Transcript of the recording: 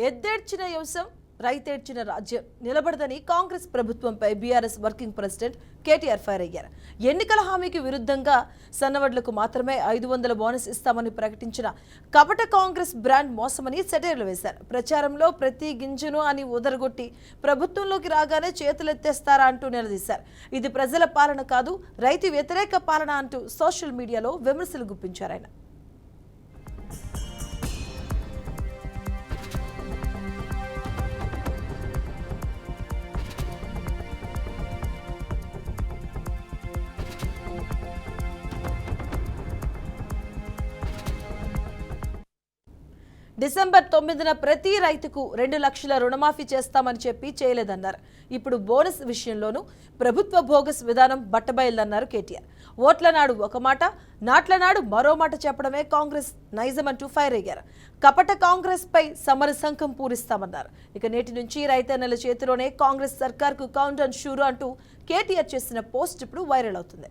ఎద్దేడ్చిన యంశం రైతేడ్చిన రాజ్యం నిలబడదని కాంగ్రెస్ ప్రభుత్వంపై BRS working president KTR fire అయ్యారు. ఎన్నికల హామీకి విరుద్ధంగా సన్నవడ్లకు మాత్రమే 500 బోనస్ ఇస్తామని ప్రకటించిన కపట కాంగ్రెస్ బ్రాండ్ మోసమని సెటైర్లు వేశారు. ప్రచారంలో ప్రతి గింజను అని ఉదరగొట్టి ప్రభుత్వంలోకి రాగానే చేతులెత్తేస్తారా అంటూ నిలదీశారు. ఇది ప్రజల పాలన కాదు, రైతు వ్యతిరేక పాలన అంటూ సోషల్ మీడియాలో విమర్శలు గుప్పించారు ఆయన. డిసెంబర్ 9న ప్రతి రైతుకు 2 లక్షల రుణమాఫీ చేస్తామని చెప్పి చేయలేదన్నారు. ఇప్పుడు బోనస్ విషయంలోనూ ప్రభుత్వ బోగస్ విధానం బట్టబయలన్నారు కేటీఆర్. ఓట్ల నాడు ఒక మాట, నాట్ల నాడు మరో మాట చెప్పడమే కాంగ్రెస్ నైజమంటూ ఫైర్ అయ్యారు. కపట కాంగ్రెస్ పై సమర సంఘం పూరిస్తామన్నారు. ఇక నేటి నుంచి రైతన్నల చేతిలోనే కాంగ్రెస్ సర్కార్కు కౌంట్ డౌన్ షూరు అంటూ కేటీఆర్ చేసిన పోస్ట్ ఇప్పుడు వైరల్ అవుతుంది.